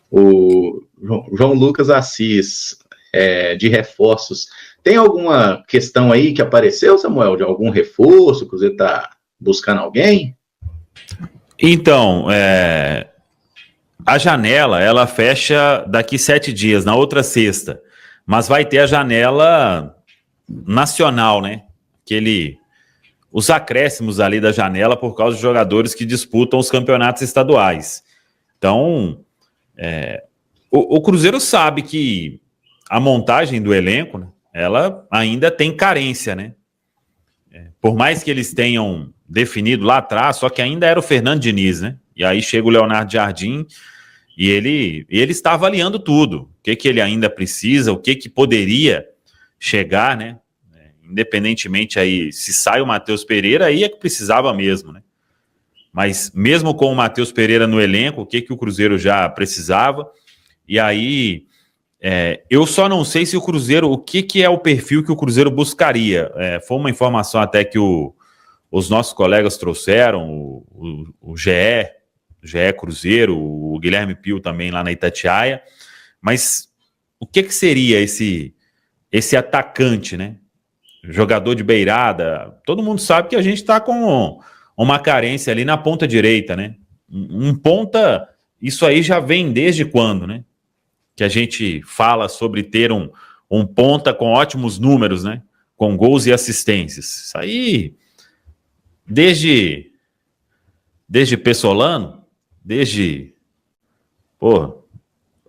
O João Lucas Assis, de reforços. Tem alguma questão aí que apareceu, Samuel, de algum reforço? O Cruzeiro está buscando alguém? Então, a janela, ela fecha daqui 7 dias, na outra sexta. Mas vai ter a janela nacional, né? Os acréscimos ali da janela por causa dos jogadores que disputam os campeonatos estaduais. Então, o Cruzeiro sabe que a montagem do elenco, né, ela ainda tem carência, né? Por mais que eles tenham definido lá atrás, só que ainda era o Fernando Diniz, né? E aí chega o Leonardo Jardim e ele está avaliando tudo. O que ele ainda precisa, o que poderia chegar, né? Independentemente aí, se sai o Matheus Pereira, aí é que precisava mesmo, né? Mas mesmo com o Matheus Pereira no elenco, o que o Cruzeiro já precisava? E aí, eu só não sei se o Cruzeiro, o que é o perfil que o Cruzeiro buscaria. Foi uma informação até que os nossos colegas trouxeram, o GE Cruzeiro, o Guilherme Pio também lá na Itatiaia, mas o que seria esse atacante, né? Jogador de beirada. Todo mundo sabe que a gente está com uma carência ali na ponta direita, né? Um ponta, isso aí já vem desde quando, né? Que a gente fala sobre ter um ponta com ótimos números, né? Com gols e assistências. Isso aí, desde Pessolano,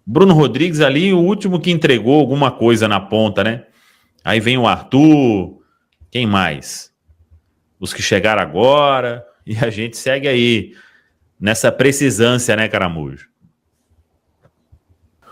Bruno Rodrigues ali, o último que entregou alguma coisa na ponta, né? Aí vem o Arthur, quem mais? Os que chegaram agora, e a gente segue aí nessa precisância, né, Caramujo?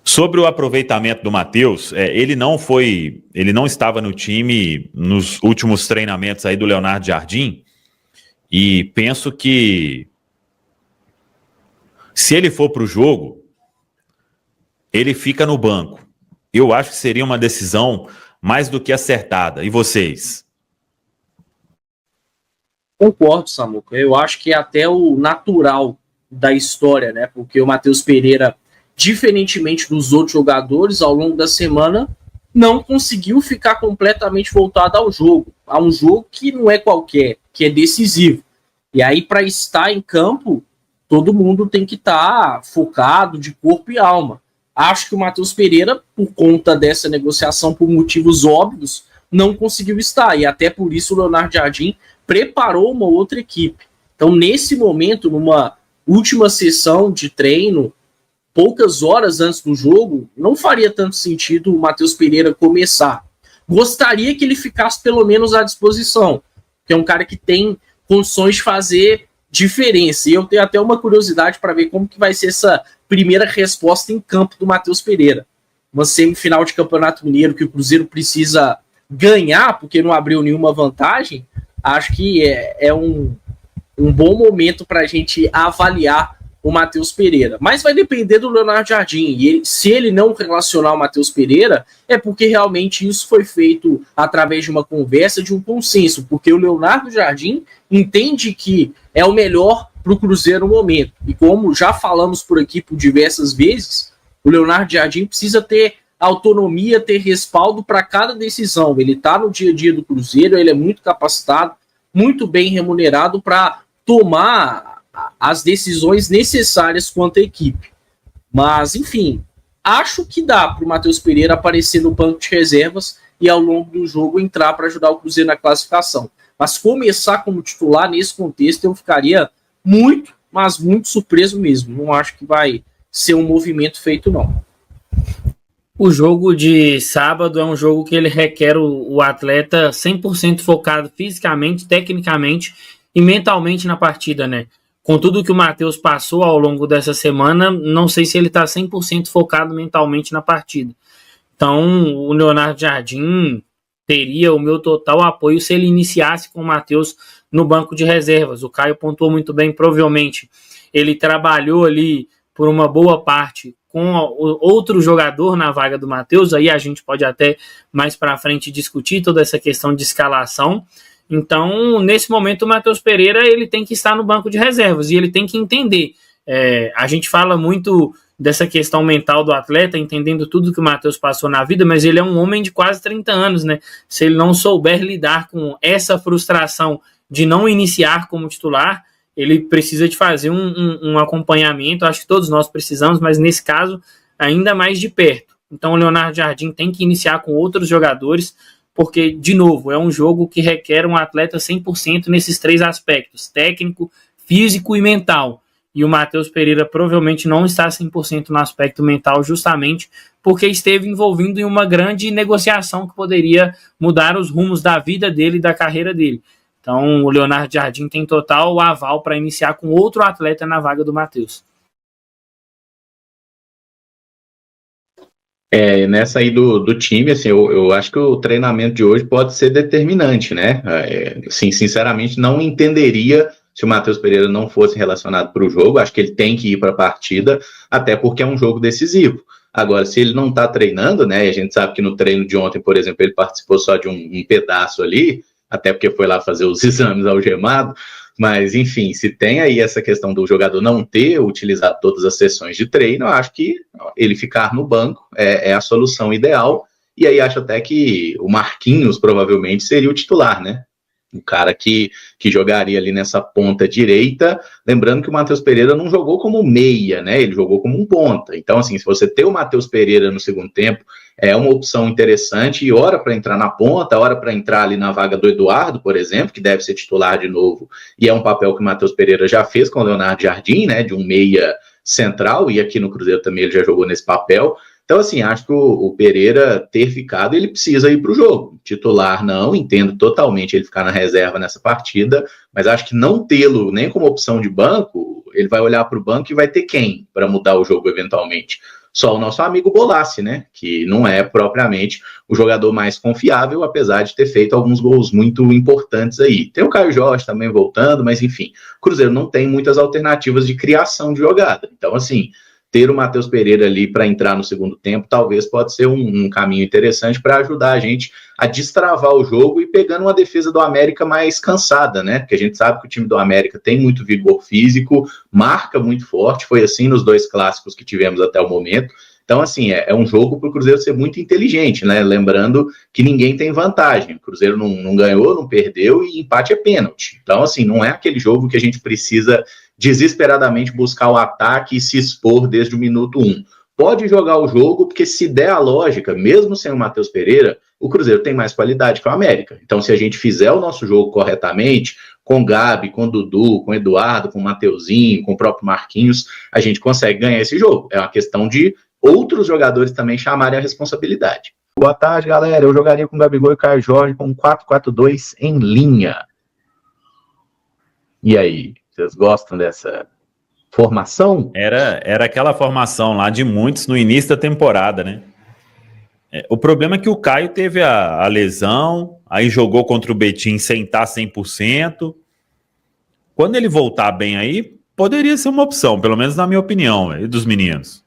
Sobre o aproveitamento do Matheus, ele não estava no time nos últimos treinamentos aí do Leonardo Jardim, e penso que se ele for para o jogo, ele fica no banco. Eu acho que seria uma decisão mais do que acertada. E vocês? Concordo, Samuca. Eu acho que é até o natural da história, né? Porque o Matheus Pereira, diferentemente dos outros jogadores, ao longo da semana, não conseguiu ficar completamente voltado ao jogo. A um jogo que não é qualquer, que é decisivo. E aí, para estar em campo, todo mundo tem que estar focado de corpo e alma. Acho que o Matheus Pereira, por conta dessa negociação, por motivos óbvios, não conseguiu estar. E até por isso o Leonardo Jardim preparou uma outra equipe. Então, nesse momento, numa última sessão de treino, poucas horas antes do jogo, não faria tanto sentido o Matheus Pereira começar. Gostaria que ele ficasse pelo menos à disposição, que é um cara que tem condições de fazer diferença. E eu tenho até uma curiosidade para ver como que vai ser essa primeira resposta em campo do Matheus Pereira. Uma semifinal de Campeonato Mineiro que o Cruzeiro precisa ganhar, porque não abriu nenhuma vantagem, acho que é um bom momento para a gente avaliar o Matheus Pereira. Mas vai depender do Leonardo Jardim. E se ele não relacionar o Matheus Pereira, é porque realmente isso foi feito através de uma conversa, de um consenso. Porque o Leonardo Jardim entende que é o melhor para o Cruzeiro no momento. E como já falamos por aqui por diversas vezes, o Leonardo Jardim precisa ter autonomia, ter respaldo para cada decisão. Ele está no dia a dia do Cruzeiro, ele é muito capacitado, muito bem remunerado para tomar as decisões necessárias quanto à equipe. Mas, enfim, acho que dá para o Matheus Pereira aparecer no banco de reservas e ao longo do jogo entrar para ajudar o Cruzeiro na classificação. Mas começar como titular nesse contexto eu ficaria muito, mas muito surpreso mesmo. Não acho que vai ser um movimento feito, não. O jogo de sábado é um jogo que ele requer o atleta 100% focado fisicamente, tecnicamente e mentalmente na partida, né? Com tudo que o Matheus passou ao longo dessa semana, não sei se ele está 100% focado mentalmente na partida. Então, o Leonardo Jardim teria o meu total apoio se ele iniciasse com o Matheus no banco de reservas. O Caio pontuou muito bem, provavelmente ele trabalhou ali por uma boa parte com outro jogador na vaga do Matheus, aí a gente pode até mais para frente discutir toda essa questão de escalação. Então, nesse momento, o Matheus Pereira ele tem que estar no banco de reservas e ele tem que entender. A gente fala muito dessa questão mental do atleta, entendendo tudo que o Matheus passou na vida, mas ele é um homem de quase 30 anos, né? Se ele não souber lidar com essa frustração de não iniciar como titular, ele precisa de fazer um acompanhamento, acho que todos nós precisamos, mas nesse caso, ainda mais de perto. Então o Leonardo Jardim tem que iniciar com outros jogadores, porque, de novo, é um jogo que requer um atleta 100% nesses 3 aspectos, técnico, físico e mental. E o Matheus Pereira provavelmente não está 100% no aspecto mental, justamente porque esteve envolvido em uma grande negociação que poderia mudar os rumos da vida dele e da carreira dele. Então, o Leonardo Jardim tem total aval para iniciar com outro atleta na vaga do Matheus. Nessa aí do time, assim, eu acho que o treinamento de hoje pode ser determinante, né? Assim, sinceramente, não entenderia se o Matheus Pereira não fosse relacionado para o jogo. Acho que ele tem que ir para a partida, até porque é um jogo decisivo. Agora, se ele não está treinando, né? E a gente sabe que no treino de ontem, por exemplo, ele participou só de um pedaço ali, até porque foi lá fazer os exames algemado. Mas, enfim, se tem aí essa questão do jogador não ter utilizado todas as sessões de treino, eu acho que ele ficar no banco é a solução ideal. E aí acho até que o Marquinhos provavelmente seria o titular, né? O cara que jogaria ali nessa ponta direita. Lembrando que o Matheus Pereira não jogou como meia, né? Ele jogou como um ponta. Então, assim, se você ter o Matheus Pereira no segundo tempo, é uma opção interessante, e hora para entrar na ponta, hora para entrar ali na vaga do Eduardo, por exemplo, que deve ser titular de novo, e é um papel que o Matheus Pereira já fez com o Leonardo Jardim, né? De um meia central, e aqui no Cruzeiro também ele já jogou nesse papel. Então, assim, acho que o Pereira ter ficado, ele precisa ir para o jogo. Titular, não, entendo totalmente ele ficar na reserva nessa partida, mas acho que não tê-lo nem como opção de banco, ele vai olhar para o banco e vai ter quem para mudar o jogo eventualmente? Só o nosso amigo Bolassi, né? Que não é propriamente o jogador mais confiável, apesar de ter feito alguns gols muito importantes aí. Tem o Caio Jorge também voltando, mas enfim, o Cruzeiro não tem muitas alternativas de criação de jogada. Então, assim, ter o Matheus Pereira ali para entrar no segundo tempo, talvez pode ser um caminho interessante para ajudar a gente a destravar o jogo e pegando uma defesa do América mais cansada, né? Porque a gente sabe que o time do América tem muito vigor físico, marca muito forte, foi assim nos 2 clássicos que tivemos até o momento. Então, assim, é um jogo para o Cruzeiro ser muito inteligente, né? Lembrando que ninguém tem vantagem. O Cruzeiro não ganhou, não perdeu, e empate é pênalti. Então, assim, não é aquele jogo que a gente precisa desesperadamente buscar o ataque e se expor desde o minuto 1. Pode jogar o jogo, porque se der a lógica, mesmo sem o Matheus Pereira, o Cruzeiro tem mais qualidade que o América. Então, se a gente fizer o nosso jogo corretamente, com o Gabi, com o Dudu, com o Eduardo, com o Mateuzinho, com o próprio Marquinhos, a gente consegue ganhar esse jogo. É uma questão de outros jogadores também chamarem a responsabilidade. Boa tarde, galera. Eu jogaria com o Gabigol e o Caio Jorge com 4-4-2 em linha. E aí? Vocês gostam dessa formação? Era aquela formação lá de muitos no início da temporada, né? O problema é que o Caio teve a lesão, aí jogou contra o Betim sem estar 100%. Quando ele voltar bem aí, poderia ser uma opção, pelo menos na minha opinião, e dos meninos.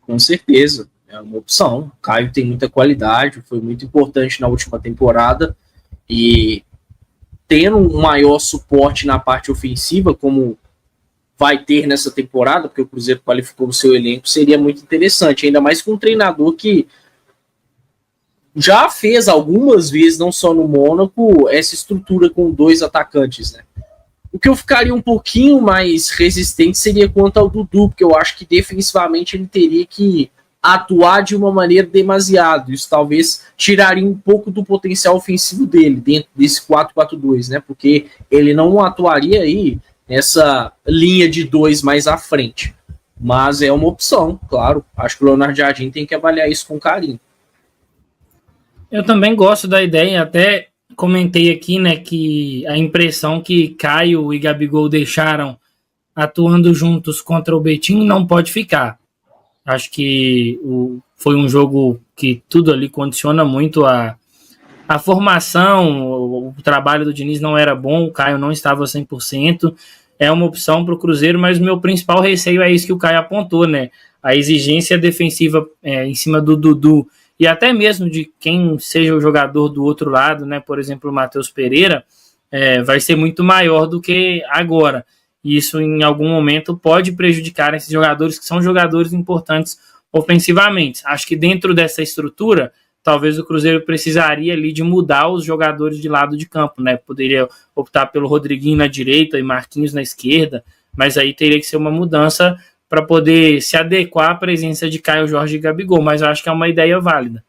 Com certeza, é uma opção. O Caio tem muita qualidade, foi muito importante na última temporada, e tendo um maior suporte na parte ofensiva, como vai ter nessa temporada, porque o Cruzeiro qualificou o seu elenco, seria muito interessante, ainda mais com um treinador que já fez algumas vezes, não só no Mônaco, essa estrutura com 2 atacantes, né? O que eu ficaria um pouquinho mais resistente seria quanto ao Dudu, porque eu acho que defensivamente ele teria que atuar de uma maneira demasiado. Isso talvez tiraria um pouco do potencial ofensivo dele dentro desse 4-4-2, né? Porque ele não atuaria aí nessa linha de 2 mais à frente. Mas é uma opção, claro. Acho que o Leonardo Jardim tem que avaliar isso com carinho. Eu também gosto da ideia, até comentei aqui, né, que a impressão que Caio e Gabigol deixaram atuando juntos contra o Betim não pode ficar. Acho que foi um jogo que tudo ali condiciona muito a formação, o trabalho do Diniz não era bom, o Caio não estava 100%, é uma opção para o Cruzeiro, mas o meu principal receio é isso que o Caio apontou, né? A exigência defensiva em cima do Dudu, e até mesmo de quem seja o jogador do outro lado, né? Por exemplo, o Matheus Pereira, vai ser muito maior do que agora. e isso em algum momento pode prejudicar esses jogadores que são jogadores importantes ofensivamente. Acho que dentro dessa estrutura, talvez o Cruzeiro precisaria ali de mudar os jogadores de lado de campo, né? Poderia optar pelo Rodriguinho na direita e Marquinhos na esquerda, mas aí teria que ser uma mudança para poder se adequar à presença de Caio Jorge e Gabigol, mas eu acho que é uma ideia válida.